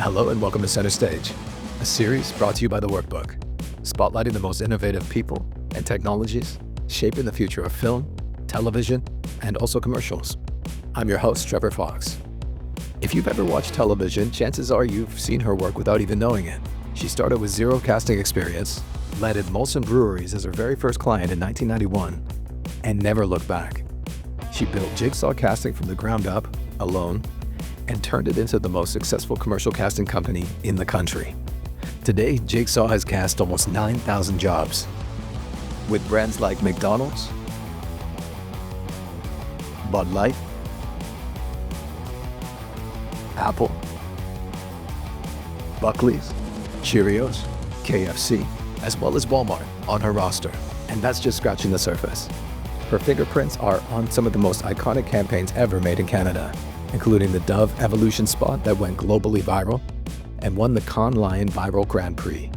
Hello and welcome to Center Stage, a series brought to you by theWorkbook, spotlighting the most innovative people and technologies shaping the future of film, television, and also commercials. I'm your host, Trevar Fox. If you've ever watched television, chances are you've seen her work without even knowing it. She started with zero casting experience, landed Molson Breweries as her very first client in 1991, and never looked back. She built Jigsaw Casting from the ground up, alone, and turned it into the most successful commercial casting company in the country. Today, Jigsaw has cast almost 9,000 jobs with brands like McDonald's, Bud Light, Apple, Buckley's, Cheerios, KFC, as well as Walmart on her roster. And that's just scratching the surface. Her fingerprints are on some of the most iconic campaigns ever made in Canada, including the Dove Evolution spot that went globally viral and won the Cannes Lion Viral Grand Prix,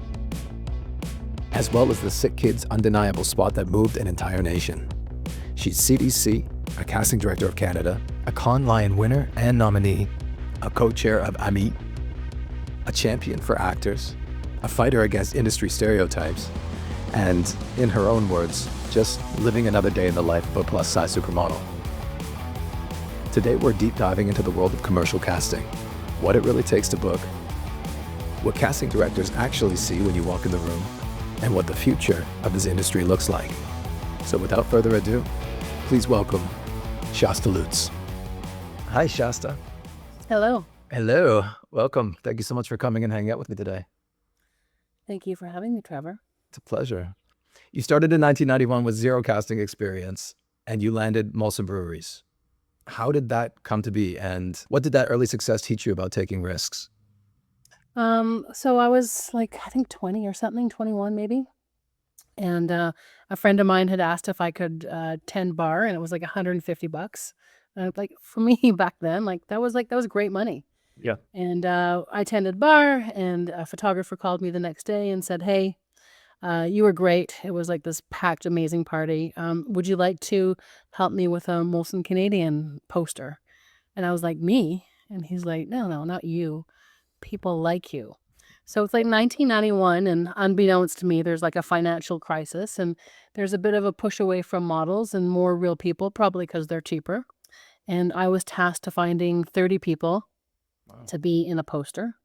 as well as the Sick Kids Undeniable spot that moved an entire nation. She's CDC, a casting director of Canada, a Cannes Lion winner and nominee, a co-chair of AMI, a champion for actors, a fighter against industry stereotypes, and, in her own words, just living another day in the life of a plus-size supermodel. Today, we're deep diving into the world of commercial casting, what it really takes to book, what casting directors actually see when you walk in the room, and what the future of this industry looks like. So without further ado, please welcome Shasta Lutz. Hi, Shasta. Hello. Hello. Welcome. Thank you so much for coming and hanging out with me today. Thank you for having me, Trevor. It's a pleasure. You started in 1991 with zero casting experience, and you landed Molson Breweries. How did that come to be, and what did that early success teach you about taking risks? So I was like, I think 20 or something, 21 maybe. And a friend of mine had asked if I could tend bar, and it was like $150. And like for me back then, that was great money. Yeah. And I tended bar, and a photographer called me the next day and said, "Hey, you were great. It was like this packed, amazing party. Would you like to help me with a Molson Canadian poster?" And I was like, "Me?" And he's like, "No, not you. People like you." So it's like 1991, and unbeknownst to me, there's like a financial crisis, and there's a bit of a push away from models and more real people, probably because they're cheaper. And I was tasked to finding 30 people to be in a poster.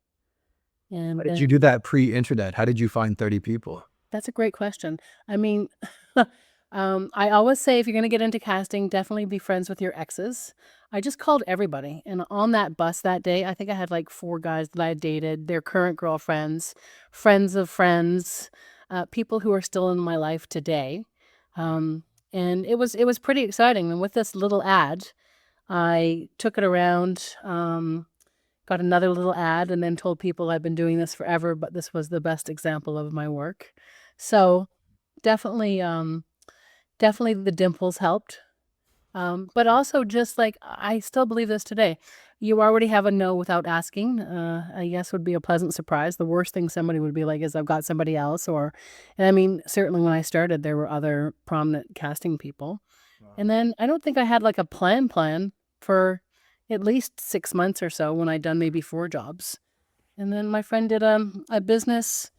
And How did you do that pre-internet? How did you find 30 people? That's a great question. I mean, I always say if you're going to get into casting, definitely be friends with your exes. I just called everybody. And on that bus that day, I think I had like 4 guys that I had dated, their current girlfriends, friends of friends, people who are still in my life today. And it was pretty exciting. And with this little ad, I took it around, got another little ad, and then told people I've been doing this forever, but this was the best example of my work. So definitely the dimples helped. But also just like, I still believe this today. You already have a no without asking. A yes would be a pleasant surprise. The worst thing somebody would be like is, "I've got somebody else," and I mean, certainly when I started, there were other prominent casting people. Wow. And then I don't think I had like a plan for at least 6 months or so when I'd done maybe 4 jobs. And then my friend did a business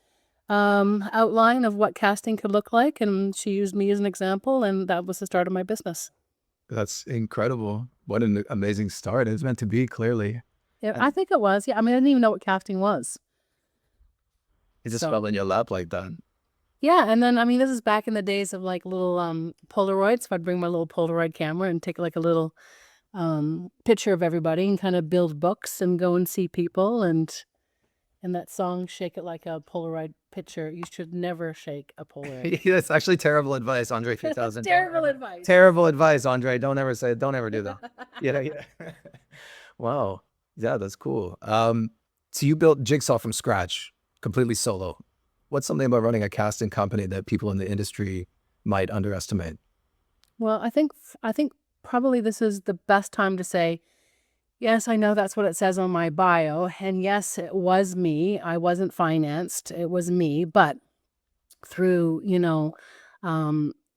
outline of what casting could look like, and she used me as an example, and that was the start of my business. That's incredible. What an amazing start. It's meant to be, clearly. Yeah, And I think it was. Yeah, I mean, I didn't even know what casting was. it just So fell in your lap like that. yeah, and then I mean, this is back in the days of like little Polaroids. So I'd bring my little Polaroid camera and take like a little picture of everybody and kind of build books and go and see people. And that song, "Shake It Like a Polaroid Picture," you should never shake a Polaroid. That's actually terrible advice, Andre That's 3000. terrible advice. Terrible advice, Andre. Don't ever say it. Don't ever do that. Yeah. Wow. Yeah, that's cool. So you built Jigsaw from scratch, completely solo. What's something about running a casting company that people in the industry might underestimate? Well, I think probably this is the best time to say, yes, I know that's what it says on my bio, and yes, it was me. I wasn't financed. It was me, but through,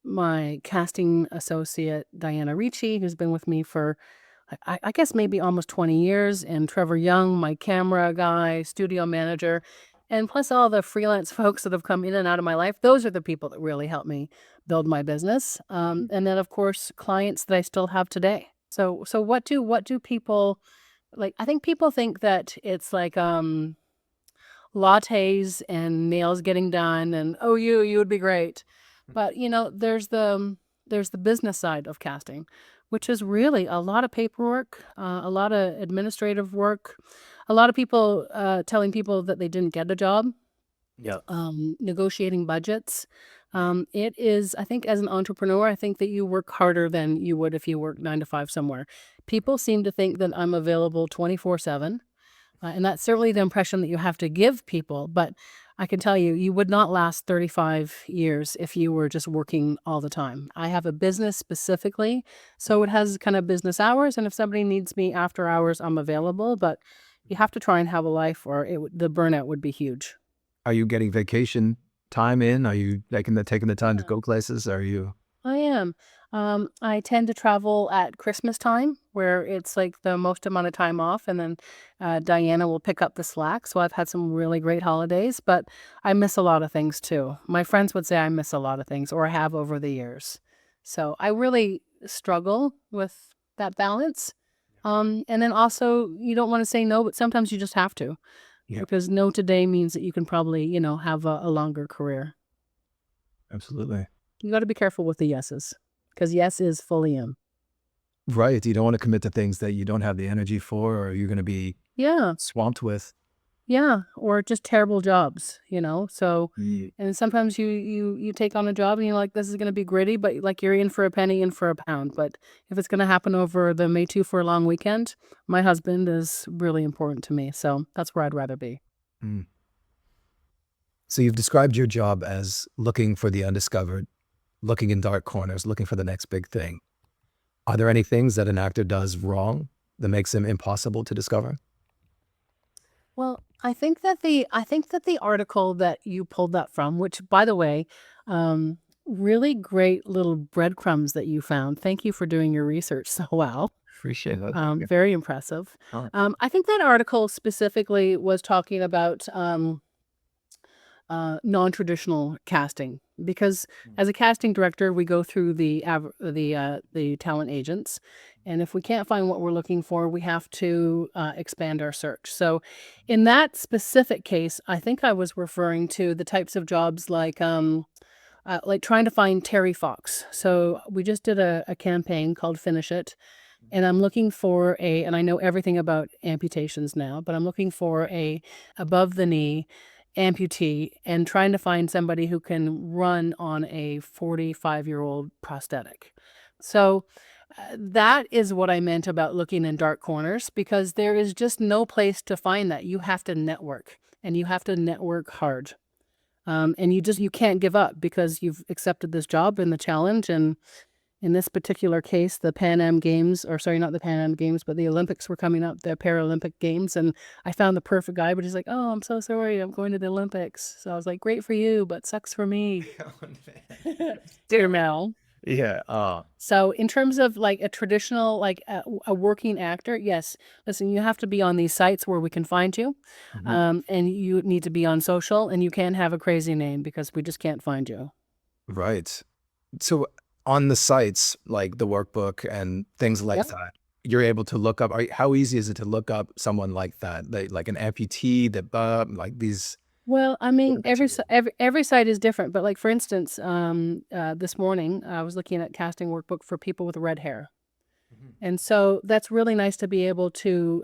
my casting associate, Diana Ricci, who's been with me for, I guess maybe almost 20 years, and Trevor Young, my camera guy, studio manager, and plus all the freelance folks that have come in and out of my life. Those are the people that really helped me build my business. And then of course clients that I still have today. So what do people like? I think people think that it's like lattes and nails getting done and oh you would be great. But there's the business side of casting, which is really a lot of paperwork, a lot of administrative work, a lot of people telling people that they didn't get a job, Yeah. negotiating budgets. It is, I think, as an entrepreneur, I think that you work harder than you would if you work 9 to 5 somewhere. People seem to think that I'm available 24/7. And that's certainly the impression that you have to give people. But I can tell you, you would not last 35 years if you were just working all the time. I have a business specifically, so it has kind of business hours. And if somebody needs me after hours, I'm available. But you have to try and have a life, or the burnout would be huge. Are you getting vacation time in? Are you taking the time to Yeah. go places? Are you? I am. I tend to travel at Christmas time, where it's like the most amount of time off, and then Diana will pick up the slack. So I've had some really great holidays, but I miss a lot of things too. My friends would say I miss a lot of things, or have over the years. So I really struggle with that balance. And then also, you don't want to say no, but sometimes you just have to, Yeah, because no today means that you can probably, have a longer career. absolutely. You got to be careful with the yeses, because yes is fully in. Right. You don't want to commit to things that you don't have the energy for, or you're going to be Yeah, swamped with. yeah, or just terrible jobs, So, Mm. and sometimes you take on a job and you're like, this is going to be gritty, but like you're in for a penny, in for a pound. But if it's going to happen over the May 2 for a long weekend, my husband is really important to me. So that's where I'd rather be. Mm. So you've described your job as looking for the undiscovered, looking in dark corners, looking for the next big thing. Are there any things that an actor does wrong that makes him impossible to discover? Well, I think that the article that you pulled that from, which by the way, really great little breadcrumbs that you found. Thank you for doing your research so well. Appreciate that. Yeah. Very impressive. Oh. I think that article specifically was talking about non-traditional casting, because as a casting director, we go through the talent agents, and if we can't find what we're looking for, we have to expand our search. So, in that specific case, I think I was referring to the types of jobs like trying to find Terry Fox. So we just did a campaign called Finish It, and I'm looking for and I know everything about amputations now, but I'm looking for a above the knee amputee and trying to find somebody who can run on a 45-year-old prosthetic. So that is what I meant about looking in dark corners, because there is just no place to find that. You have to network, and you have to network hard. And you can't give up, because you've accepted this job and the challenge. And in this particular case, the Pan Am Games, or sorry, not the Pan Am Games, but the Olympics were coming up, the Paralympic Games, and I found the perfect guy, but he's like, "Oh, I'm so sorry, I'm going to the Olympics." So I was like, "Great for you, but sucks for me." Dear Mel. Yeah. So in terms of like a traditional, like a working actor, yes, listen, you have to be on these sites where we can find you, and you need to be on social, and you can't have a crazy name because we just can't find you. Right. So on the sites like the workbook and things like Yep. that, you're able to look up. How easy is it to look up someone like that, like an amputee, like these? Well, I What mean, are the two? every site is different, but like for instance, this morning I was looking at casting workbook for people with red hair. Mhm. And so that's really nice to be able to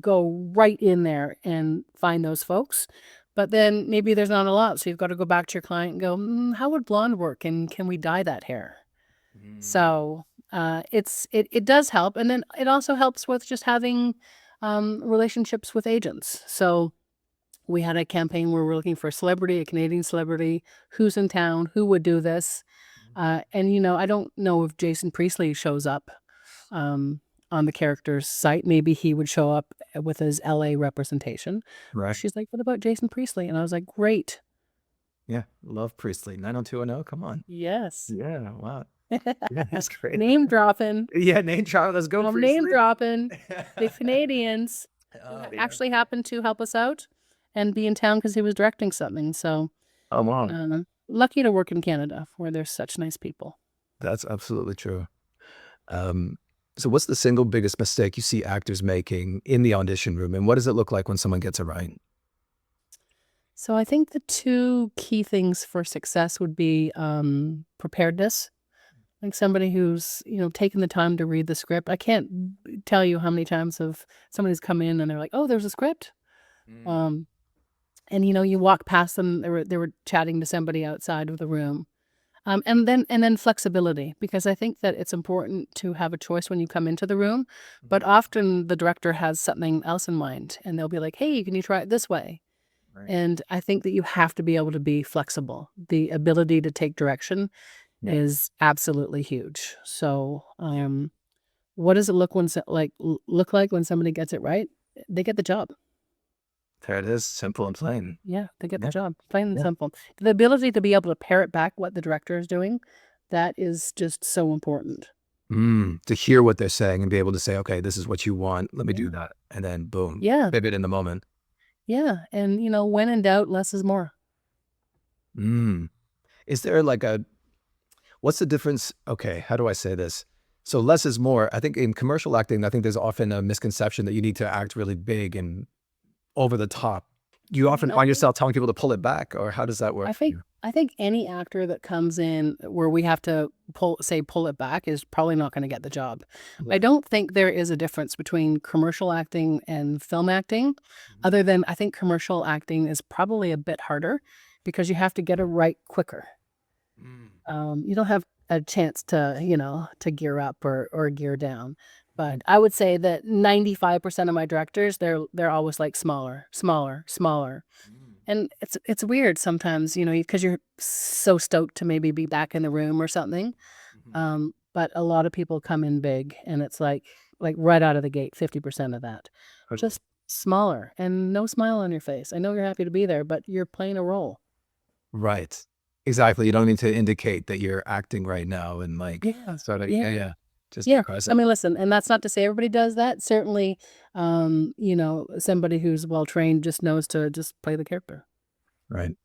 go right in there and find those folks. But then maybe there's not a lot, so you've got to go back to your client and go, how would blonde work, and can we dye that hair? Mm. So it does help, and then it also helps with just having relationships with agents. So we had a campaign where we're looking for a celebrity, a Canadian celebrity, who's in town, who would do this. And I don't know if Jason Priestley shows up um, on the character's site. Maybe he would show up with his LA representation. Right. She's like, "What about Jason Priestley?" And I was like, "Great. Yeah. Love Priestley. 90210. Come on. Yes." Yeah. Wow. Yeah, that's great. Name dropping. Yeah, name drop. Let's go, I'm Priestley. name dropping the Canadians who Oh, yeah. actually happened to help us out and be in town because he was directing something. So Oh, wow. lucky to work in Canada where there's such nice people. That's absolutely true. Um, so what's the single biggest mistake you see actors making in the audition room, and what does it look like when someone gets it right? So I think the two key things for success would be preparedness. Like somebody who's, taken the time to read the script. I can't tell you how many times of somebody's come in and they're like, "Oh, there's a script." Um, and you walk past them, they were chatting to somebody outside of the room. And then flexibility, because I think that it's important to have a choice when you come into the room, but often the director has something else in mind and they'll be like, "Hey, can you try it this way?" Right. And I think that you have to be able to be flexible. The ability to take direction Yeah. is absolutely huge. So, what does it look like when somebody gets it right? They get the job. There it is, simple and plain. Yeah, they get the Yeah. job. Plain and Yeah. simple. The ability to be able to parrot back what the director is doing, that is just so important. To hear what they're saying and be able to say, okay, this is what you want. Let me do Yeah. that. And then boom, Yeah, pivot in the moment. yeah. And when in doubt, less is more. Mm. Is there like what's the difference? Okay, how do I say this? So less is more. I think in commercial acting, I think there's often a misconception that you need to act really big and over the top. You often find yourself telling people to pull it back, or how does that work I for think you? I think any actor that comes in where we have to pull it back is probably not going to get the job. I Right. don't think there is a difference between commercial acting and film acting, Mhm. other than I think commercial acting is probably a bit harder because you have to get it right quicker. Mm. You don't have a chance to gear up or gear down. Mm. But I would say that 95% of my directors, they're always like smaller, smaller, smaller. Mm. And it's weird sometimes, because you're so stoked to maybe be back in the room or something. Mhm. But a lot of people come in big, and it's like right out of the gate, 50% of that, Okay. just smaller and no smile on your face. I know you're happy to be there, but you're playing a role. Right. Exactly. You don't need to indicate that you're acting right now and like Yeah, sort of, yeah, yeah. yeah. Just be Yeah, I present. mean, listen, and that's not to say everybody does that. Certainly, somebody who's well trained just knows to just play the character. Right.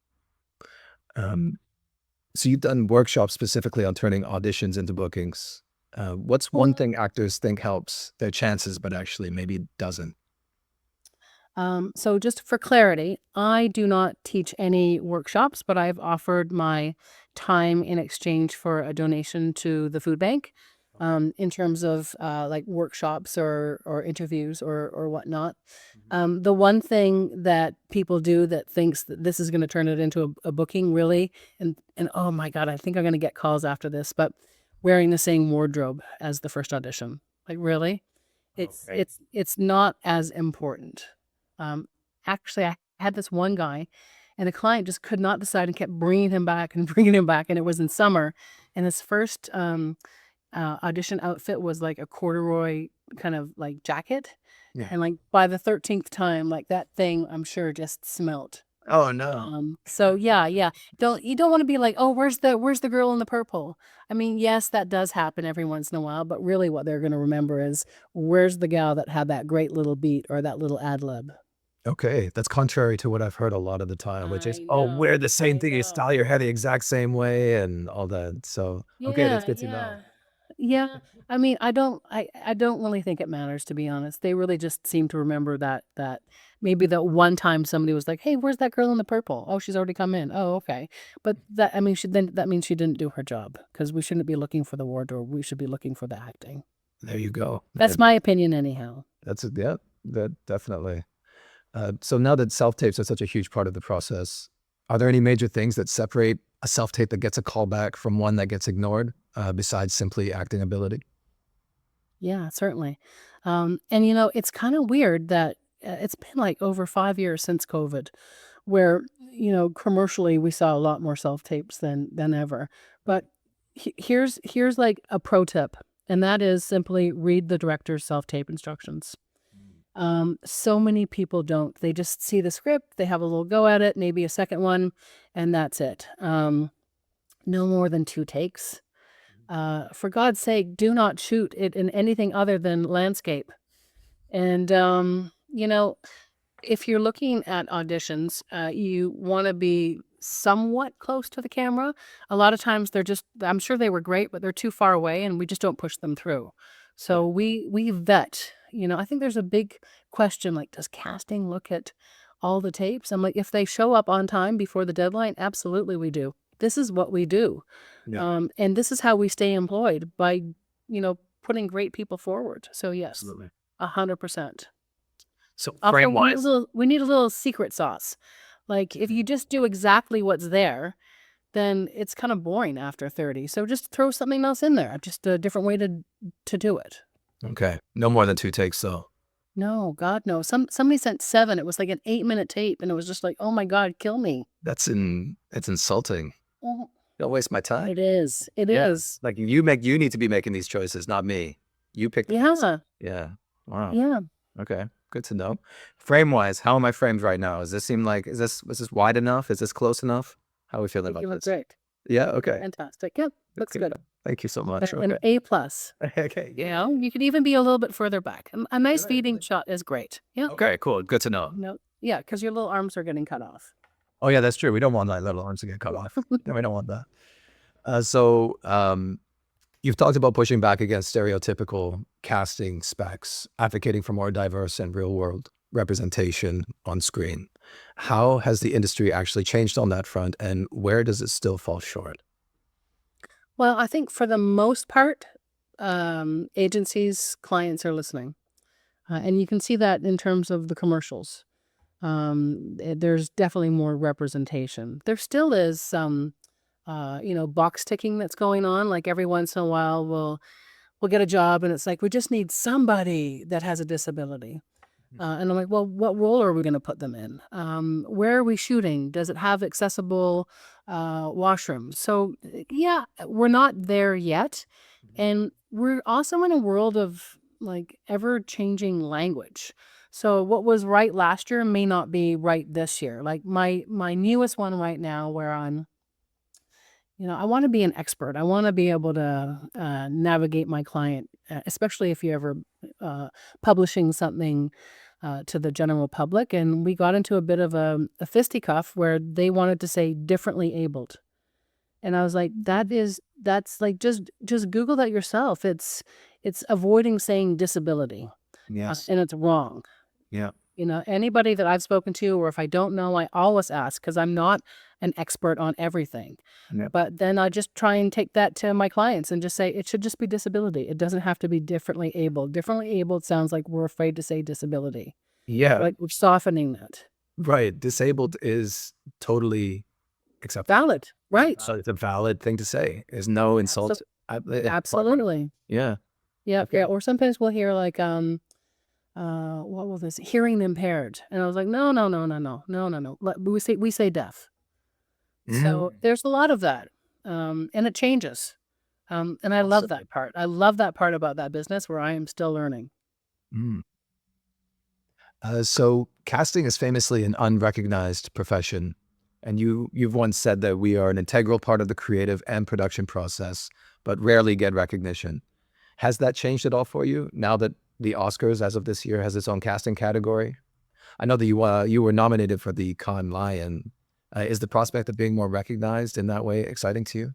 Um, so you've done workshops specifically on turning auditions into bookings. What's one thing actors think helps their chances, but actually maybe doesn't? So just for clarity, I do not teach any workshops, but I've offered my time in exchange for a donation to the food bank, Okay. in terms of like workshops or interviews or whatnot. Mhm. The one thing that people do that thinks that this is going to turn it into a booking, really, and oh my God, I think I'm going to get calls after this, but wearing the same wardrobe as the first audition, like really, it's Okay. it's it's not as important. Um, Actually, I had this one guy, and the client just could not decide and kept bringing him back and bringing him back, and it was in summer, and his first audition outfit was like a corduroy kind of like jacket, Yeah. and like by the 13th time, like that thing, I'm sure just smelt. Oh no. So yeah, yeah. You don't want to be like, "Oh, where's the girl in the purple?" I mean, yes, that does happen every once in a while, but really what they're going to remember is where's the gal that had that great little beat or that little ad lib. Okay. That's contrary to what I've heard a lot of the time, which is, I oh, wear know. the same I thing, you know. style your hair the exact same way and all that. So, okay, that's Yeah, good to know. yeah. Yeah. I mean, I don't really think it matters, to be honest. They really just seem to remember that maybe that one time somebody was like, "Hey, where's that girl in the purple?" "Oh, she's already come in." "Oh, okay." But that I mean, that means she didn't do her job because we shouldn't be looking for the wardrobe. We should be looking for the acting. There you go. That's my opinion anyhow. That's it. Yeah, that definitely. So now that self-tapes are such a huge part of the process, are there any major things that separate a self-tape that gets a callback from one that gets ignored, besides simply acting ability? Yeah, certainly. And it's kind of weird that it's been like over 5 years since COVID, where commercially we saw a lot more self tapes than ever. But Right. here's like a pro tip, and that is simply read the director's self tape instructions. Mm. So many people don't. They just see the script, they have a little go at it, maybe a second one, and that's it. No more than two takes. For God's sake, do not shoot it in anything other than landscape. And, you know, if you're looking at auditions, you want to be somewhat close to the camera. A lot of times they're just, I'm sure they were great, but they're too far away and we just don't push them through. So we vet, I think there's a big question like, does casting look at all the tapes? I'm like, if they show up on time before the deadline, absolutely we do. This is what we do. Yeah. And this is how we stay employed by, putting great people forward. So yes, Absolutely. 100%. So Also, frame wise, we need a little secret sauce. Like if you just do exactly what's there, then it's kind of boring after 30. So just throw something else in there, just a different way to do it. okay, no more than 2 takes though. No, God, no. Somebody sent 7. It was like an 8-minute tape, and it was just like, oh my God, kill me. It's insulting. Mhm. Don't waste my time. It is. It Yeah. is. Like you need to be making these choices, not me. You pick the choice. Yeah. Yeah. Wow. Yeah. Okay. Good to know. Frame wise, how am I framed right now? Does this seem like is this wide enough? Is this close enough? How are we feeling You about look this? great. Yeah, okay. Fantastic. Yep. Looks Okay. good. Thank you so much. An Okay. A+. Okay. Yeah. You could even be a little bit further back. A nice Good. feeding shot is great. Yeah. Okay, cool. Good to know. No. Yeah, because your little arms are getting cut off. Oh yeah, that's true. We don't want that little arms to get cut off. No, we don't want that. So you've talked about pushing back against stereotypical casting specs, advocating for more diverse and real world representation on screen. How has the industry actually changed on that front, and where does it still fall short? Well, I think for the most part, agencies, clients are listening. And you can see that in terms of the commercials. There's definitely more representation. There still is some, box ticking that's going on. Like every once in a while, we'll get a job and it's like, we just need somebody that has a disability. And I'm like, well, what role are we going to put them in? Where are we shooting? Does it have accessible washrooms? So yeah, we're not there yet. And we're also in a world of like ever-changing language. So what was right last year may not be right this year. Like my newest one right now where I want to be an expert. I want to be able to navigate my client, especially if you're ever publishing something to the general public. And we got into a bit of a fisticuff where they wanted to say differently abled. And I was like, that's like, just Google that yourself. It's avoiding saying disability. Yes. And it's wrong. Yeah. Anybody that I've spoken to, or if I don't know, I always ask because I'm not an expert on everything. Yep. But then I just try and take that to my clients and just say, it should just be disability. It doesn't have to be differently abled. Differently abled sounds like we're afraid to say disability. Yeah. Like we're softening that. Right. Disabled is totally acceptable. Valid. Right. So it's a valid thing to say. There's no insult. Absolutely. Yeah. Yeah. Okay. Yeah. Or sometimes we'll hear like, what was this? Hearing impaired. And I was like, no. We say deaf. So there's a lot of that. And it changes. And I love that part. I love that part about that business where I am still learning. Mm. So casting is famously an unrecognized profession. And you've once said that we are an integral part of the creative and production process, but rarely get recognition. Has that changed at all for you now that the Oscars, as of this year, has its own casting category? I know that you were nominated for the Cannes Lion. Is the prospect of being more recognized in that way exciting to you?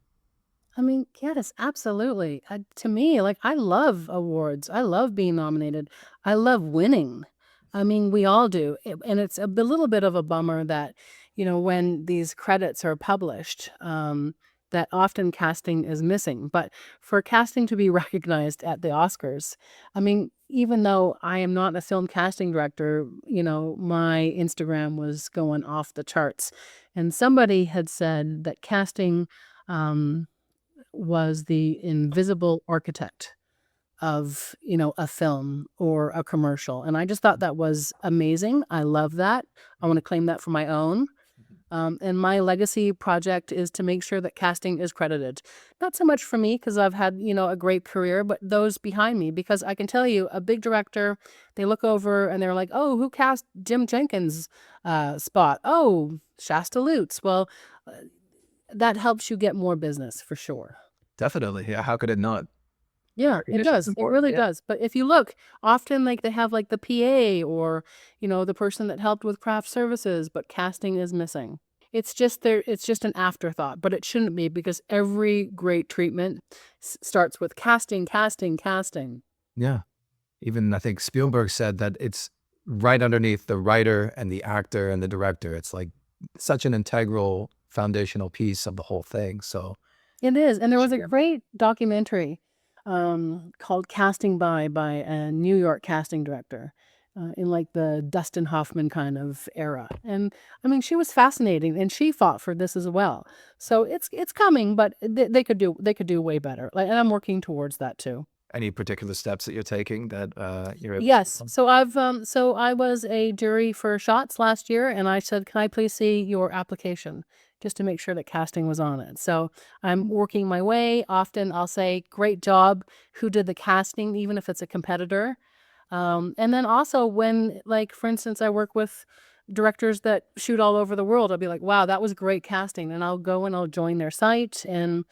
I mean, yes, absolutely. To me, like I love awards. I love being nominated. I love winning. I mean, we all do. And it's a little bit of a bummer that, when these credits are published, that often casting is missing. But for casting to be recognized at the Oscars, I mean, even though I am not a film casting director, my Instagram was going off the charts. And somebody had said that casting was the invisible architect of, a film or a commercial. And I just thought that was amazing. I love that. I want to claim that for my own. And my legacy project is to make sure that casting is credited. Not so much for me because I've had, a great career, but those behind me. Because I can tell you, a big director, they look over and they're like, oh, who cast Jim Jenkins' spot? Oh, Shasta Lutz. Well, that helps you get more business for sure. Definitely. Yeah. How could it not? Yeah, it Recognition is does. It important. really Yeah. does. But if you look, often like they have like the PA or, the person that helped with craft services, but casting is missing. It's just an afterthought, but it shouldn't be because every great treatment starts with casting, casting, casting. Yeah. Even I think Spielberg said that it's right underneath the writer and the actor and the director. It's like such an integral foundational piece of the whole thing. So It is. And there was a yeah. great documentary called Casting by a New York casting director in like the Dustin Hoffman kind of era. And I mean, she was fascinating and she fought for this as well. So it's coming, but they could do way better. Like, and I'm working towards that too. Any particular steps that you're taking that you're able Yes. to? So I was a jury for Shots last year and I said, "Can I please see your application?" just to make sure that casting was on it. So I'm working my way. Often I'll say, "Great job. Who did the casting?" even if it's a competitor. And then also when, like, for instance, I work with directors that shoot all over the world, I'll be like, "Wow, that was great casting." And I'll go and I'll join their site and,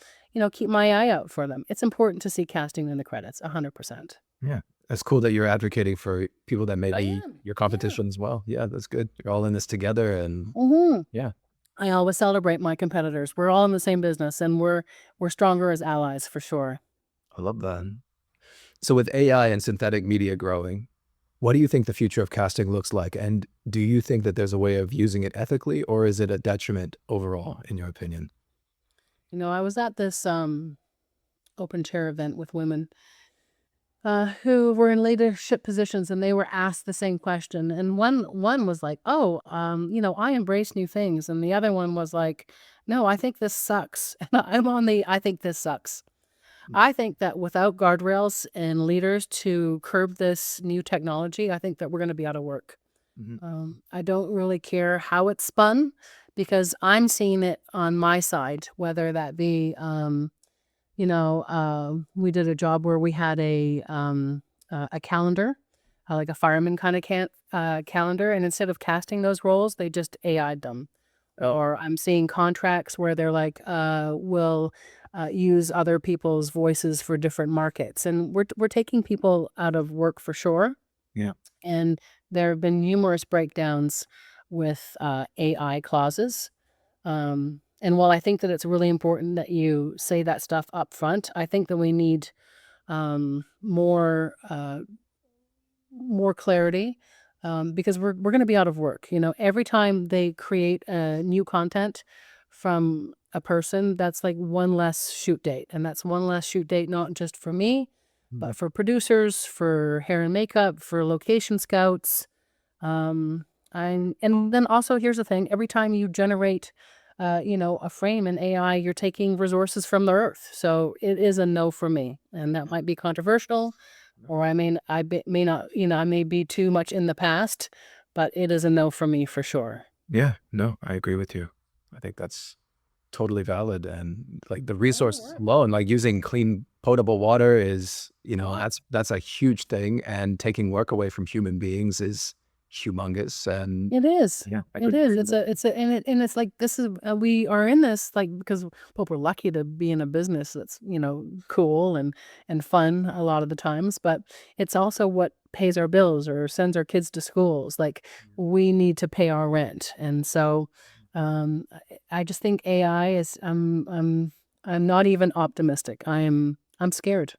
keep my eye out for them. It's important to see casting in the credits, 100%. Yeah. That's cool that you're advocating for people that may I be am. your Yeah. competition as well. Yeah, that's good. You're all in this together and hmm yeah, I always celebrate my competitors. We're all in the same business and we're stronger as allies for sure. I love that. So with AI and synthetic media growing, what do you think the future of casting looks like? And do you think that there's a way of using it ethically or is it a detriment overall, in your opinion? I was at this open chair event with women who were in leadership positions and they were asked the same question. And one was like, "Oh, I embrace new things." And the other one was like, "No, I think this sucks." And I'm on the I think this sucks. I think that without guardrails and leaders to curb this new technology, I think that we're going to be out of work. Mhm. I don't really care how it's spun because I'm seeing it on my side, whether that be, we did a job where we had a calendar, like a fireman kind of calendar, and instead of casting those roles, they just AI'd them. Oh, Or I'm seeing contracts where they're like, we'll use other people's voices for different markets, and we're taking people out of work for sure. yeah. And there have been numerous breakdowns with AI clauses. And while I think that it's really important that you say that stuff up front, I think that we need more clarity because we're going to be out of work. Every time they create new content from a person, that's like one less shoot date, and that's one less shoot date not just for me, Mhm. but for producers, for hair and makeup, for location scouts. And then also here's the thing: every time you generate, a frame in AI, you're taking resources from the earth. So it is a no for me, and that might be controversial, or may not, I may be too much in the past, but it is a no for me for sure. Yeah, no, I agree with you. I think that's totally valid. And like the All right, resources alone, like using clean, potable water is, that's a huge thing. And taking work away from human beings is humongous. And It is. yeah, I It couldn't is. agree more. And it's like this is we are in this like because we're lucky to be in a business that's cool and fun a lot of the times, but it's also what pays our bills or sends our kids to schools. Like we need to pay our rent, and so I just think AI is. I'm not even optimistic. I'm scared.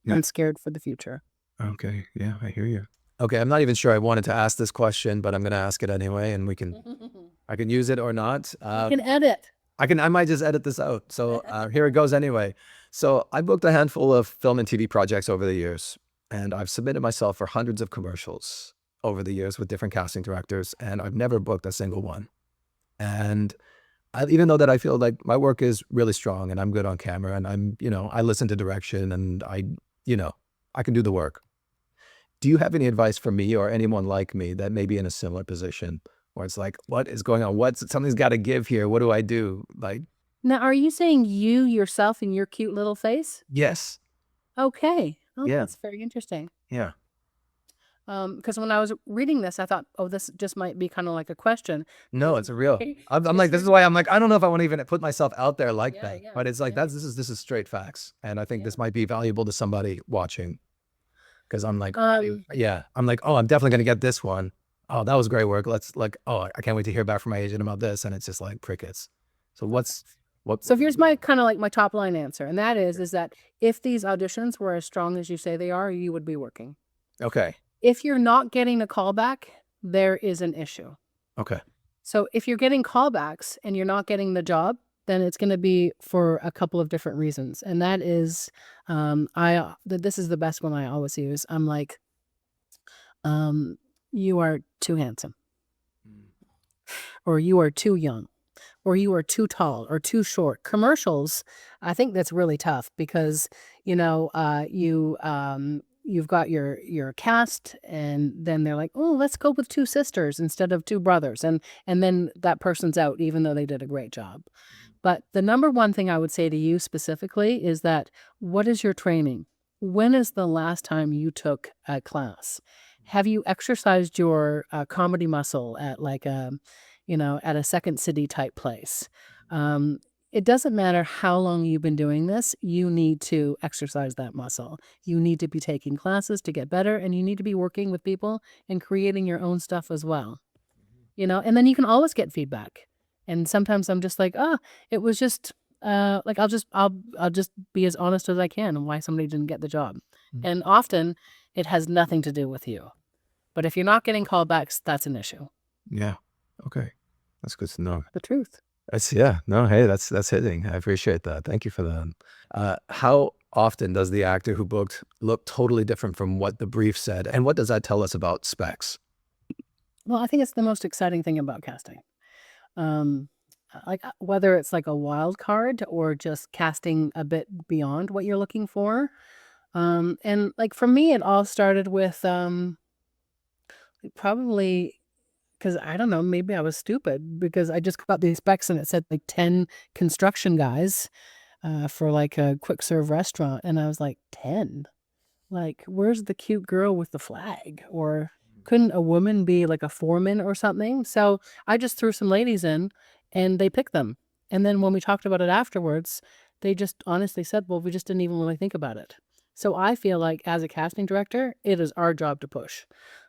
Yeah. I'm scared for the future. Okay. Yeah, I hear you. Okay, I'm not even sure I wanted to ask this question, but I'm going to ask it anyway, and I can use it or not. You can edit. I might just edit this out. So here it goes anyway. So I booked a handful of film and TV projects over the years, and I've submitted myself for hundreds of commercials over the years with different casting directors, and I've never booked a single one. And even though that I feel like my work is really strong and I'm good on camera and I listen to direction and you know, I can do the work. Do you have any advice for me or anyone like me that may be in a similar position where it's like, what is going on? Something's got to give here. What do I do? Like, Now, are you saying you yourself in your cute little face? yes. Okay. Oh, Yeah. that's very interesting. Yeah. Because when I was reading this, I thought, oh, this just might be kind of like a question. No, it's a real. I'm If like, this you're, is why I'm like, I don't know if I want to even put myself out there like yeah, that. yeah, But it's like yeah, this is straight facts, and I think yeah. this might be valuable to somebody watching because I'm like, Um, yeah, I'm like, oh, I'm definitely gonna get this one. Oh, that was great work. Let's like, oh, I can't wait to hear back from my agent about this, and it's just like crickets. So okay. what? So here's my kind of like my top line answer, and that is that if these auditions were as strong as you say they are, you would be working. Okay, If you're not getting a callback, there is an issue. okay, So if you're getting callbacks and you're not getting the job, then it's going to be for a couple of different reasons. And that is, this is the best one I always use. I'm like, um, you are too handsome, or you are too young, or you are too tall or too short. Commercials, I think that's really tough because, you've got your cast, and then they're like, oh, let's go with two sisters instead of two brothers, and then that person's out even though they did a great job. But the number one thing I would say to you specifically is that what is your training? When is the last time you took a class? Have you exercised your comedy muscle at like at a second city type place? Um, it doesn't matter how long you've been doing this, you need to exercise that muscle. You need to be taking classes to get better, and you need to be working with people and creating your own stuff as well. And then you can always get feedback. And sometimes I'm just like, oh, it was just like I'll just be as honest as I can on why somebody didn't get the job. And often it has nothing to do with you. But if you're not getting callbacks, that's an issue. yeah, okay, that's good to know. The truth. That's yeah. No, hey, that's hitting. I appreciate that. Thank you for that. How often does the actor who booked look totally different from what the brief said, and what does that tell us about specs? Well, I think it's the most exciting thing about casting. Um, whether it's like a wild card or just casting a bit beyond what you're looking for. And like for me, it all started with probably because I don't know, maybe I was stupid because I just got these specs and it said like 10 construction guys for like a quick serve restaurant. And I was like, 10? Like, where's the cute girl with the flag? Or couldn't a woman be like a foreman or something? So I just threw some ladies in and they picked them. And then when we talked about it afterwards, they just honestly said, well, we just didn't even really think about it. So I feel like as a casting director, it is our job to push.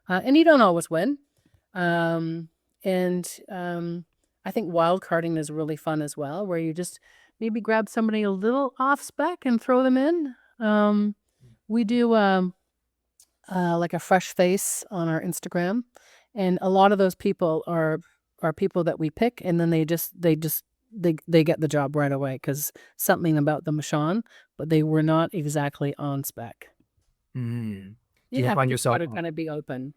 And you don't always win. Um, and I think wild carding is really fun as well, where you just maybe grab somebody a little off spec and throw them in. We do like a fresh face on our Instagram, and a lot of those people are people that we pick, and then they get the job right away because something about them shone, but they were not exactly on spec. Mm. Do You you have find to yourself try to kind of be open.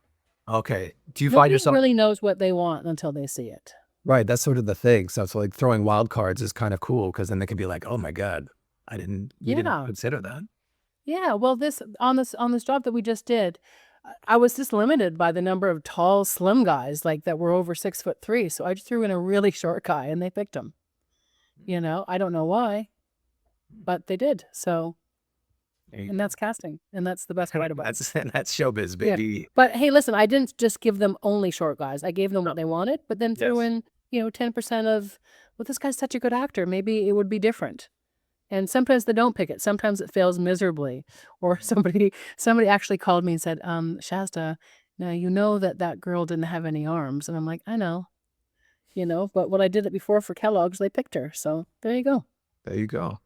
okay? Do you find Nobody yourself really knows what they want until they see it. right? That's sort of the thing. So it's like throwing wild cards is kind of cool because then they can be like, oh my god, we didn't Yeah. consider that. Yeah, well, this job that we just did, I was just limited by the number of tall, slim guys like that were over 6'3", so I just threw in a really short guy and they picked him. I don't know why, but they did. So, There you and go. that's casting, and that's the best part about it. That's showbiz, Yeah. baby. But hey, listen, I didn't just give them only short guys. I gave them what they wanted, but then threw Yes. in 10% of, well, this guy's such a good actor. Maybe it would be different. And sometimes they don't pick it. Sometimes it fails miserably. Or somebody actually called me and said, Shasta, now you know that girl didn't have any arms. And I'm like, I know, but when I did it before for Kellogg's, they picked her. So there you go. There you go.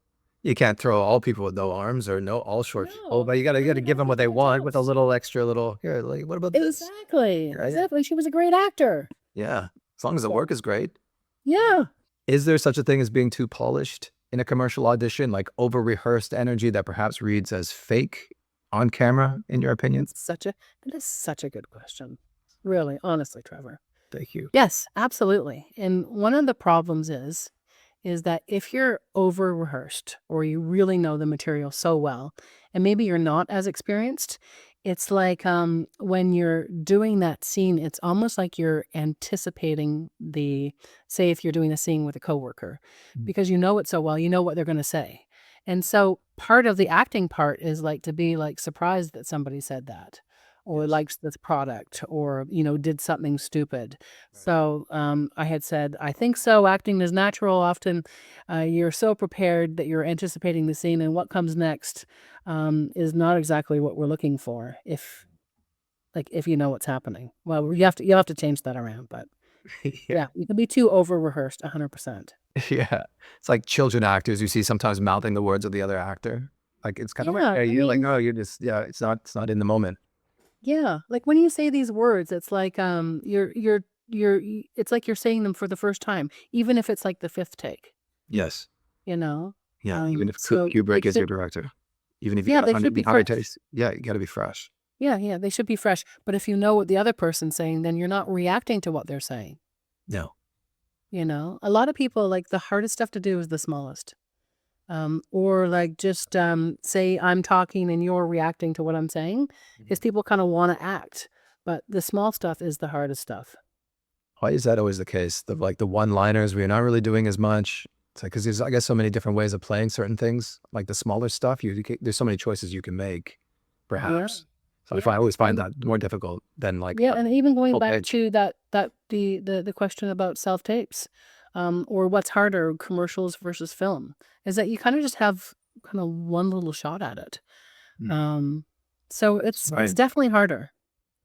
You can't throw all people with no arms or no all short people, No, but you gotta they give gotta them what pick they their want with a jobs. little extra little here. Like, what about this? Exactly. Right? Exactly. She was a great actor. Yeah, as long as the work is great. Yeah. Is there such a thing as being too polished in a commercial audition, like over rehearsed energy that perhaps reads as fake on camera, in your opinion? That is such a good question. Really, honestly, Trevor. Thank you. Yes, absolutely. And one of the problems is that if you're over rehearsed or you really know the material so well, and maybe you're not as experienced, it's like when you're doing that scene, it's almost like you're anticipating say if you're doing a scene with a coworker, Mm. because you know it so well, you know what they're going to say. And so part of the acting part is like to be like surprised that somebody said that, or Yes. likes this product, or did something stupid. Right. So I had said, I think so. Acting is natural. Often you're so prepared that you're anticipating the scene, and what comes next is not exactly what we're looking for. If you know what's happening, well, you'll have to change that around. But Yeah. yeah, you can be too over rehearsed, 100%. Yeah. It's like children actors you see sometimes mouthing the words of the other actor. Like, it's kind of like, Yeah, yeah, I you're like, mean, no, you're just, yeah, it's not in the moment. yeah, like when you say these words, it's like it's like you're saying them for the first time, even if it's like the fifth take. Yes. You know, Yeah. Even if so they Kubrick is your should, director, even if you yeah, got they should be 100 fresh. takes, yeah, you got to be fresh. Yeah, yeah, they should be fresh. But if you know what the other person's saying, then you're not reacting to what they're saying. No. A lot of people, like, the hardest stuff to do is the smallest. Or like just say I'm talking and you're reacting to what I'm saying, is people kind of want to act, but the small stuff is the hardest stuff. Why is that always the case? The one-liners where you're not really doing as much. It's like, because there's, I guess, so many different ways of playing certain things. Like the smaller stuff, there's so many choices you can make, Yeah, perhaps. So yeah, I always find and that more difficult than like yeah, a and even going full back pitch. to the question about self tapes, or what's harder, commercials versus film, is that you kind of just have kind of one little shot at it. Mm. Um, so it's Right. definitely harder.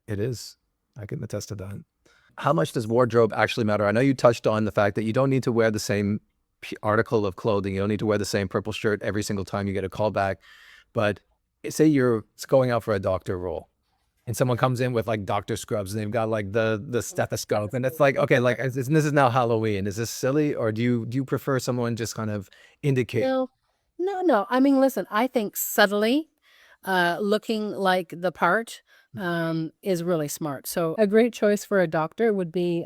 It is. I can attest to that. How much does wardrobe actually matter? I know you touched on the fact that you don't need to wear the same article of clothing. You don't need to wear the same purple shirt every single time you get a call back. But say you're going out for a doctor role and someone comes in with like doctor scrubs and they've got like the stethoscope and it's like, okay, like this is now Halloween. Is this silly, or do you prefer someone just kind of indicate? No, no, no. I mean, listen, I think subtly looking like the part is really smart. So a great choice for a doctor would be,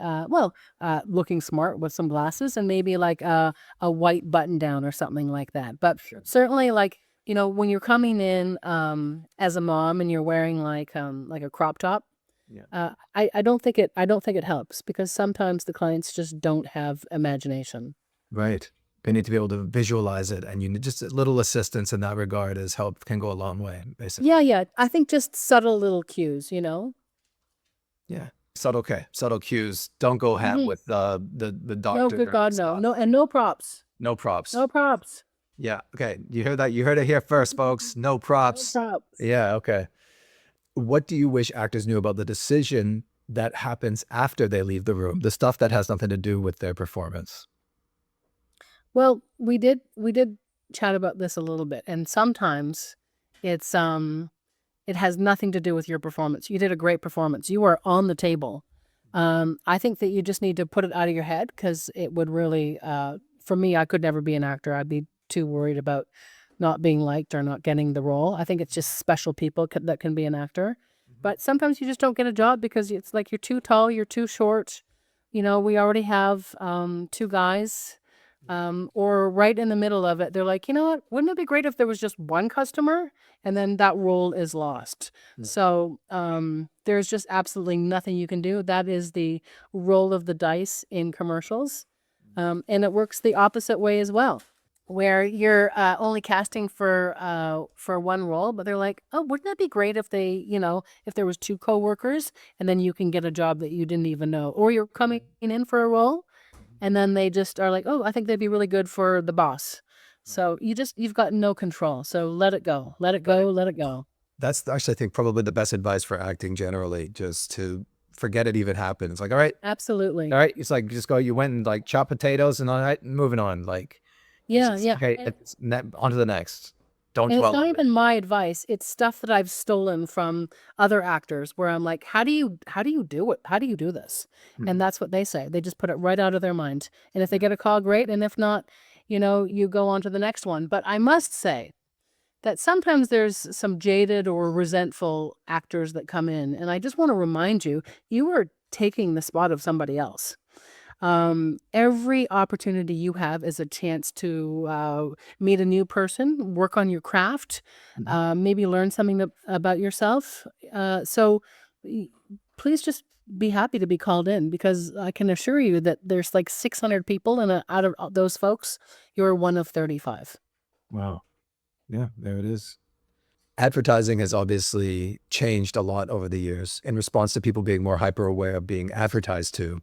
looking smart with some glasses and maybe like a white button down or something like that. But Sure. certainly, like, when you're coming in as a mom and you're wearing like a crop top, Yeah. I don't think it helps, because sometimes the clients just don't have imagination. Right. They need to be able to visualize it, and you need just a little assistance in that regard is help can go a long way, basically. Yeah, yeah. I think just subtle little cues. Yeah. Subtle cues. Don't go ham Hmm. with the No, good doctor God, no. No, stuff. and no props. No props. No props. Yeah. Okay. You heard that? You heard it here first, folks. No No props. props. Yeah. Okay. What do you wish actors knew about the decision that happens after they leave the room? The stuff that has nothing to do with their performance. Well, we did chat about this a little bit, and sometimes it's it has nothing to do with your performance. You did a great performance. You are on the table. I think that you just need to put it out of your head, because it would really, for me, I could never be an actor. I'd be too worried about not being liked or not getting the role. I think it's just special people that can be an actor. But sometimes you just don't get a job because it's like you're too tall, you're too short. We already have two guys, or right in the middle of it. They're like, you know what? Wouldn't it be great if there was just one customer? And then that role is lost. Yeah. So there's just absolutely nothing you can do. That is the roll of the dice in commercials. And it works the opposite way as well, where you're only casting for one role, but they're like, oh, wouldn't that be great if if there was two coworkers, and then you can get a job that you didn't even know, or you're coming in for a role, and then they just are like, oh, I think they'd be really good for the boss. So you've got no control. So let it go. Let it go. Let it go. That's actually, I think, probably the best advice for acting generally, just to forget it even happened. It's like, all Absolutely. right. It's like, just go, you went and like chop potatoes and all right, moving on. Like, it's Yeah, just, yeah. okay, And on to the next. Don't and it's dwell not on it. even my advice. It's stuff that I've stolen from other actors, where I'm like, how do you do it? How do you do this? And Mhm. that's what they say. They just put it right out of their mind. And if they get a call, great. And if not, you go on to the next one. But I must say that sometimes there's some jaded or resentful actors that come in. And I just want to remind you, you are taking the spot of somebody else. Every opportunity you have is a chance to meet a new person, work on your craft, Mhm. maybe learn something about yourself. So y- please just be happy to be called in, because I can assure you that there's like 600 people, and out of those folks, you're one of 35. Wow. Yeah, there it is. Advertising has obviously changed a lot over the years in response to people being more hyper aware of being advertised to.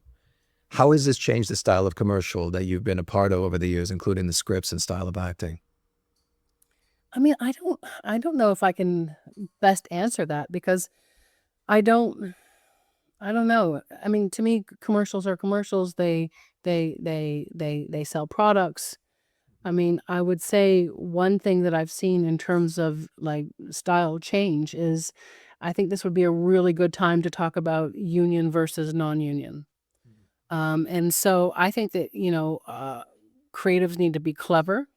How has this changed the style of commercial that you've been a part of over the years, including the scripts and style of acting? I mean, I don't know if I can best answer that because I don't I don't know. I mean, to me, commercials are commercials. They sell products. I mean, I would say one thing that I've seen in terms of like style change is I think this would be a really good time to talk about union versus non-union. And so I think that, creatives need to be clever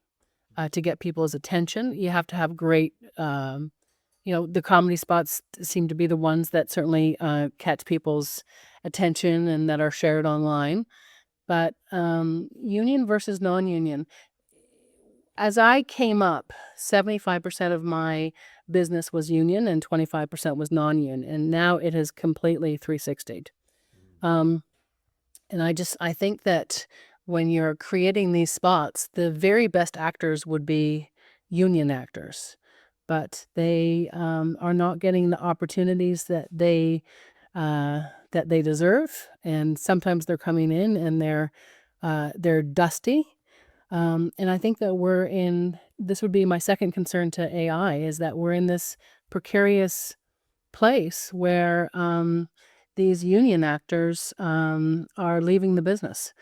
to get people's attention. You have to have great, the comedy spots seem to be the ones that certainly catch people's attention and that are shared online. But union versus non-union. As I came up, 75% of my business was union and 25% was non-union. And now it has completely 360'd. Um, and I think that when you're creating these spots, the very best actors would be union actors, but they are not getting the opportunities that they deserve. And sometimes they're coming in and they're dusty. And I think that this would be my second concern to AI, is that we're in this precarious place where these union actors are leaving the business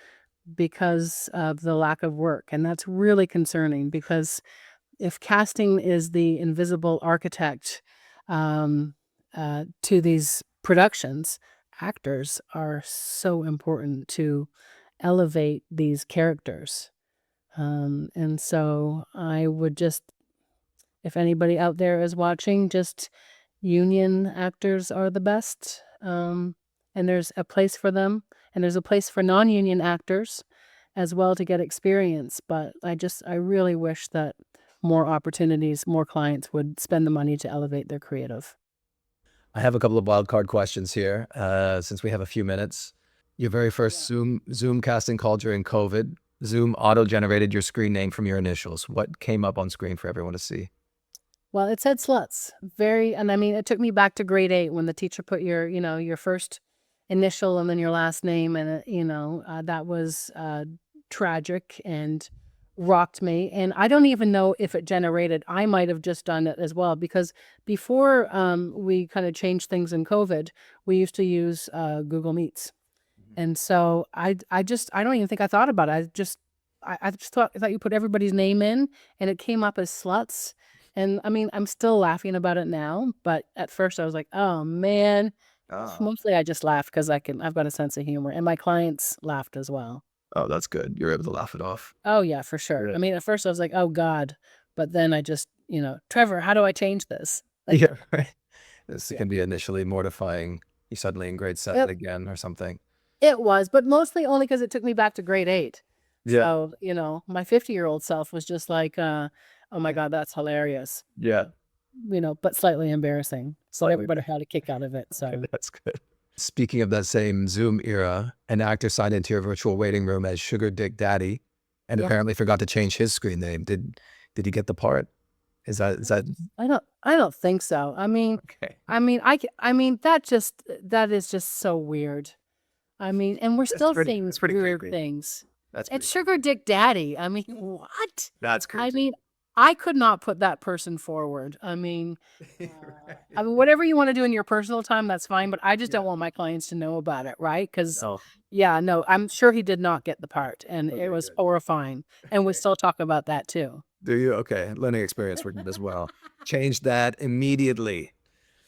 because of the lack of work. And that's really concerning because if casting is the invisible architect to these productions, actors are so important to elevate these characters. And so I would just, if anybody out there is watching, just union actors are the best. And there's a place for them, and there's a place for non-union actors as well to get experience. But I really wish that more opportunities, more clients would spend the money to elevate their creative. I have a couple of wildcard questions here, since we have a few minutes. Your very first Zoom casting call during COVID, Zoom auto-generated your screen name from your initials. What came up on screen for everyone to see? Well, it said sluts. And I mean, it took me back to grade 8 when the teacher put your first initial and then your last name, and that was tragic and rocked me. And I don't even know if it generated. I might have just done it as well, because before we kind of changed things in COVID, we used to use Google Meets. And so I don't even think I thought about it. I just thought you put everybody's name in and it came up as sluts. And I mean, I'm still laughing about it now, but at first I was like, oh man. Oh, Mostly I just laughed because I've got a sense of humor, and my clients laughed as well. oh, that's good. You're able to laugh it off. Oh yeah, for sure. Yeah. I mean, at first I was like, oh God, but then I just, Trevor, how do I change this? Like, Yeah, right. This yeah. can be initially mortifying. You suddenly in grade 7 It, again or something. it was, but mostly only because it took me back to grade 8. Yeah. So, my 50-year-old self was just like, oh my God, that's hilarious. Yeah. But slightly embarrassing. So Slightly. everybody had a kick out of it. So That's good. Speaking of that same Zoom era, an actor signed into your virtual waiting room as Sugar Dick Daddy and yeah. apparently forgot to change his screen name. Did he get the part? Is that I don't think so. okay? That is just so weird. And we're still seeing That's pretty weird creepy. things. That's It's pretty, Sugar Dick Daddy. What? that's I crazy. mean, I could not put that person forward. Whatever you want to do in your personal time, that's fine. But I just don't want my clients to know about it, right? Because, Oh, yeah, no, I'm sure he did not get the part, and it okay, was good. horrifying. And we still talk about that too. Do you? Okay. Learning experience for him as well. Change that immediately.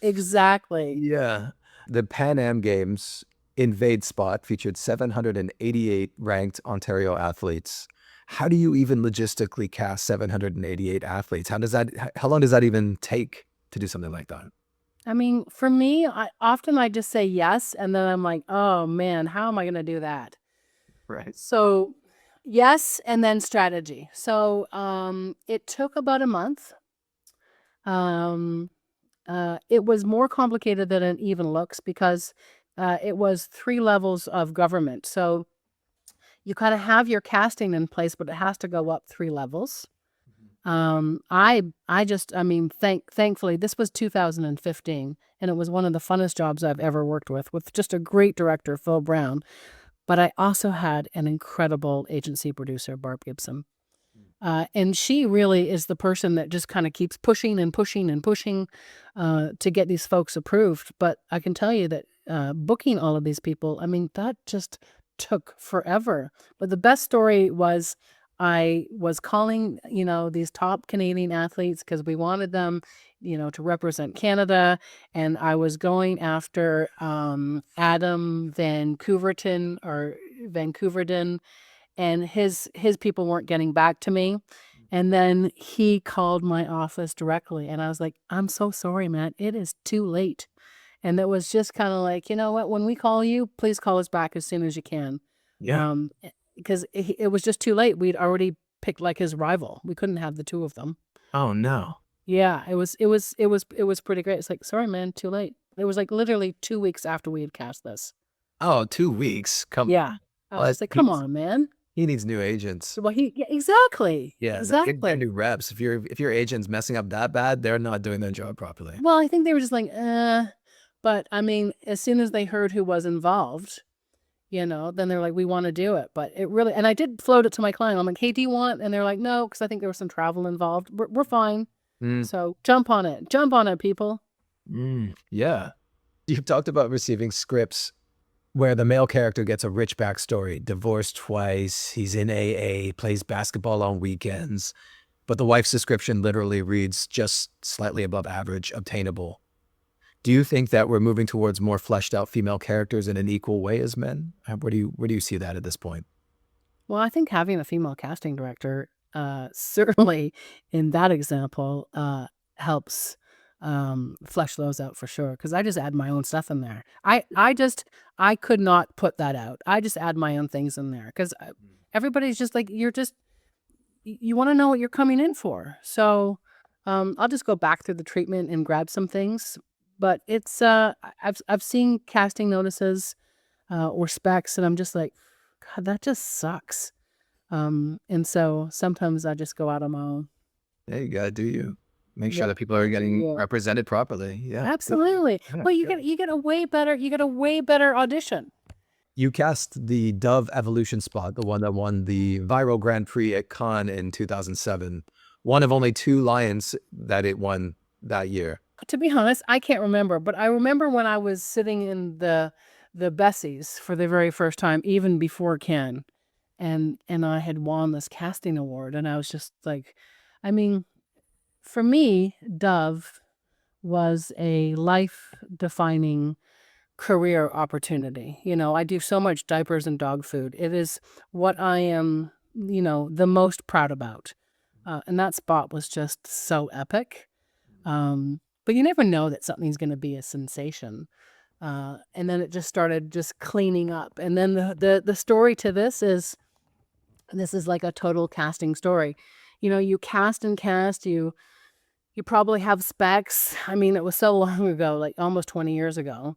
Exactly. Yeah. The Pan Am Games Invade spot featured 788 ranked Ontario athletes. How do you even logistically cast 788 athletes? How long does that even take to do something like that? For me, I just say yes, and then I'm like, oh man, how am I going to do that? Right. So, yes, and then strategy. So, it took about a month. Um, it was more complicated than it even looks because it was 3 levels of government. So, you kind of have your casting in place, but it has to go up 3 levels. I mean, thankfully, this was 2015, and it was one of the funnest jobs I've ever worked with just a great director, Phil Brown. But I also had an incredible agency producer, Barb Gibson. And she really is the person that just kind of keeps pushing and pushing and pushing to get these folks approved. But I can tell you that booking all of these people, I mean, that just took forever. But the best story was I was calling, these top Canadian athletes because we wanted them, to represent Canada. And I was going after Adam Vancouverden, and his people weren't getting back to me. And then he called my office directly, and I was like, I'm so sorry, man. It is too late. And it was just kind of like, you know what? When we call you, please call us back as soon as you can. Yeah. Because it was just too late. We'd already picked like his rival. We couldn't have the two of them. Oh no. Yeah, it was pretty great. It's like, sorry, man, too late. It was like literally 2 weeks after we had cast this. Oh, 2 weeks. Come. Yeah. I was just like, come on, man. He needs new agents. Well, exactly. Yeah, Exactly. they're new reps. If your agent's messing up that bad, they're not doing their job properly. Well, I think they were just like, but I mean, as soon as they heard who was involved, then they're like, we want to do it. But it really, and I did float it to my client. I'm like, hey, do you want? And they're like, no, because I think there was some travel involved. We're fine. So jump on it, people. Yeah. You've talked about receiving scripts where the male character gets a rich backstory, divorced twice, he's in AA, plays basketball on weekends, but the wife's description literally reads just slightly above average, obtainable. Do you think that we're moving towards more fleshed out female characters in an equal way as men? Where do you see that at this point? Well, I think having a female casting director, certainly in that example, helps flesh those out for sure. Because I just add my own stuff in there. I could not put that out. I just add my own things in there because everybody's just like, you want to know what you're coming in for. So I'll just go back through the treatment and grab some things. But it's I've seen casting notices or specs, and I'm just like, God, that just sucks. And so sometimes I just go out on my own. Yeah, you gotta do you. Make sure that people are getting represented properly. Yeah, absolutely. Well, you get a way better audition. You cast the Dove Evolution spot, the one that won the viral Grand Prix at Cannes in 2007. One of only 2 Lions that it won that year. To be honest, I can't remember, but I remember when I was sitting in the Bessies for the very first time, even before Cannes, and I had won this casting award, and I was just like, I mean, for me, Dove was a life-defining career opportunity. I do so much diapers and dog food. It is what I am, the most proud about. And that spot was just so epic. But you never know that something's going to be a sensation. And then it just started just cleaning up. And then the story to this is like a total casting story. You cast and cast, you probably have specs. I mean, it was so long ago, like almost 20 years ago.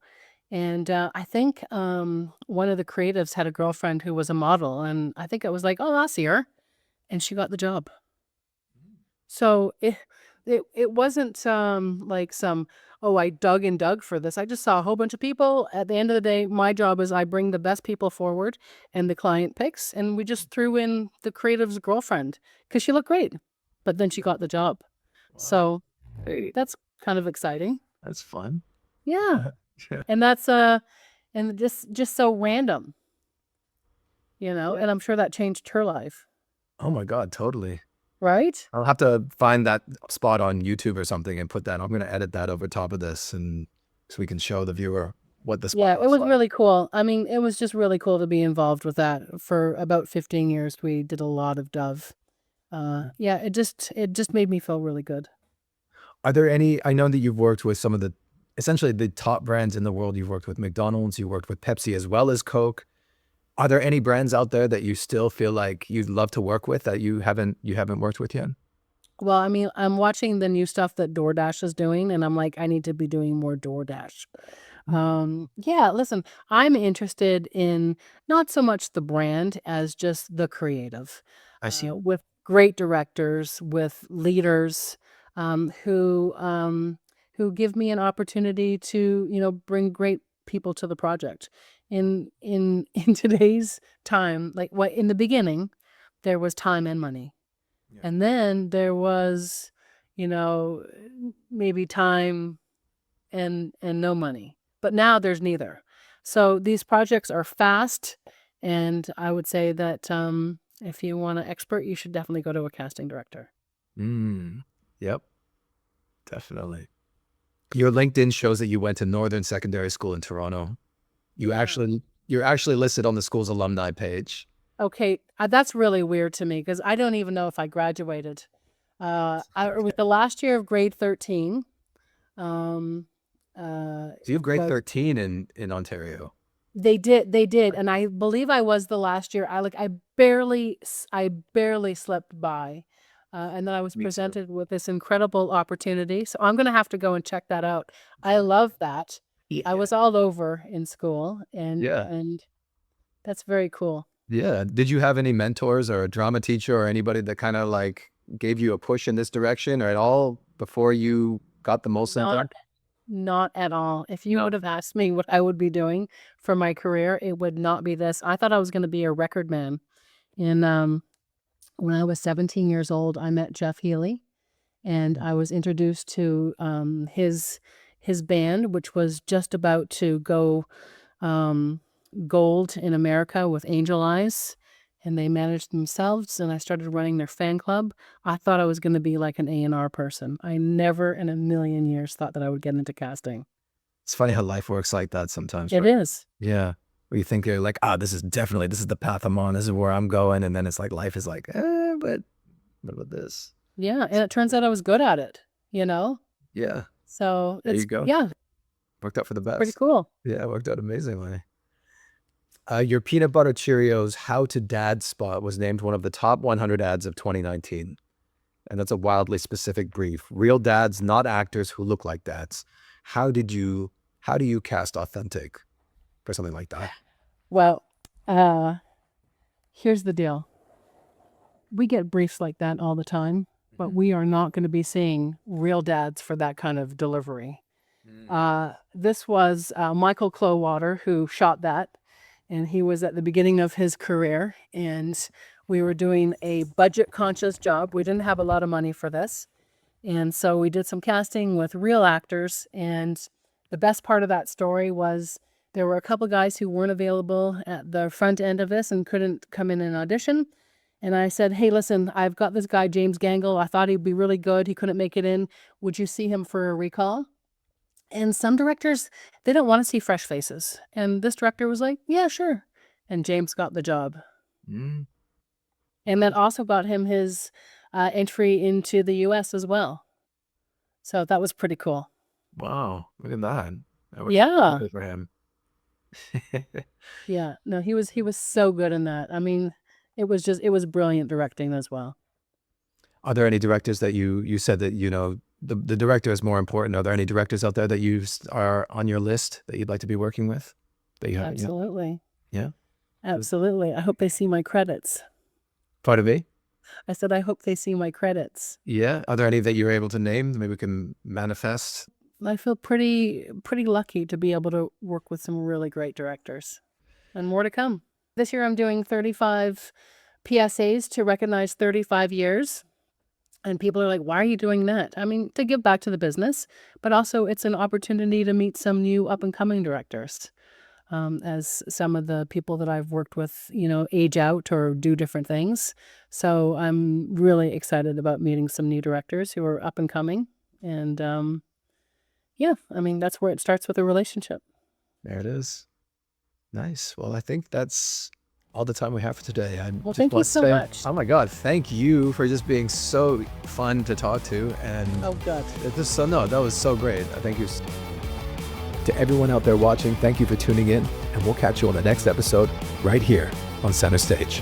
And I think one of the creatives had a girlfriend who was a model. And I think it was like, oh, I'll see her. And she got the job. So it wasn't like I dug and dug for this. I just saw a whole bunch of people. At the end of the day, my job is I bring the best people forward and the client picks. And we just threw in the creative's girlfriend because she looked great. But then she got the job. Wow. So that's kind of exciting. That's fun. Yeah. And that's and just so random. And I'm sure that changed her life. Oh my God, totally. Right? I'll have to find that spot on YouTube or something and put that. I'm going to edit that over top of this, and so we can show the viewer what the spot Yeah, it was like. really cool. I mean, it was just really cool to be involved with that. For about 15 years, we did a lot of Dove. Yeah, it just made me feel really good. Are there any? I know that you've worked with some of the essentially the top brands in the world. You've worked with McDonald's, you worked with Pepsi as well as Coke. Are there any brands out there that you still feel like you'd love to work with that you haven't worked with yet? Well, I mean, I'm watching the new stuff that DoorDash is doing, and I'm like, I need to be doing more DoorDash. Yeah, listen, I'm interested in not so much the brand as just the creative. I see. With great directors, with leaders who give me an opportunity to bring great people to the project. In today's time, like what in the beginning, there was time and money. Yeah. And then there was, maybe time and no money. But now there's neither. So these projects are fast, and I would say that if you want an expert, you should definitely go to a casting director. Yep, definitely. Your LinkedIn shows that you went to Northern Secondary School in Toronto. You're actually listed on the school's alumni page. Okay, that's really weird to me because I don't even know if I graduated. It was the last year of grade 13. So you have grade 13 in Ontario. They did, and I believe I was the last year. I barely slept by, and then I was Me too. presented with this incredible opportunity. So I'm gonna have to go and check that out. I love that. I was all over in school, and that's very cool. Yeah. Did you have any mentors or a drama teacher or anybody that kind of like gave you a push in this direction or at all before you got the most center? Not at all. If you No. would have asked me what I would be doing for my career, it would not be this. I thought I was going to be a record man. And when I was 17 years old, I met Jeff Healey, and I was introduced to his band, which was just about to go gold in America with Angel Eyes, and they managed themselves, and I started running their fan club. I thought I was going to be like an A&R person. I never in a million years thought that I would get into casting. It's funny how life works like that sometimes. It is. Yeah. Where you think you're like, this is the path I'm on. This is where I'm going. And then it's like, life is like, but what about this? Yeah. And it turns out I was good at it, Yeah. So There you go. Yeah. Worked out for the best. Pretty cool. Yeah, it worked out amazingly. Your peanut butter Cheerios How to Dad spot was named one of the top 100 ads of 2019. And that's a wildly specific brief. Real dads, not actors who look like dads. How do you cast authentic for something like that? Well, here's the deal. We get briefs like that all the time, but we are not going to be seeing real dads for that kind of delivery. This was Michael Clowater who shot that, and he was at the beginning of his career, and we were doing a budget-conscious job. We didn't have a lot of money for this, and so we did some casting with real actors, and the best part of that story was there were a couple guys who weren't available at the front end of this and couldn't come in and audition. And I said, hey, listen, I've got this guy, James Gangle. I thought he'd be really good. He couldn't make it in. Would you see him for a recall? And some directors, they don't want to see fresh faces. And this director was like, yeah, sure. And James got the job. And that also got him his entry into the US as well. So that was pretty cool. Wow, look at that. Yeah. Good for him. Yeah. No, he was so good in that. I mean, it was brilliant directing as well. Are there any directors that you said that, the director is more important. Are there any directors out there that you are on your list that you'd like to be working with? Absolutely. Yeah. Absolutely. I hope they see my credits. Pardon me? I said, I hope they see my credits. Yeah. Are there any that you're able to name? Maybe we can manifest. I feel pretty lucky to be able to work with some really great directors, and more to come. This year I'm doing 35 PSAs to recognize 35 years. And people are like, why are you doing that? I mean, to give back to the business, but also it's an opportunity to meet some new up and coming directors. As some of the people that I've worked with, age out or do different things. So I'm really excited about meeting some new directors who are up and coming. And yeah, I mean, that's where it starts with a relationship. There it is. Nice. Well, I think that's all the time we have for today. Well, thank you so much. Oh my God, thank you for just being so fun to talk to. And oh God, that was so great. I thank you. To everyone out there watching, thank you for tuning in, and we'll catch you on the next episode right here on Center Stage.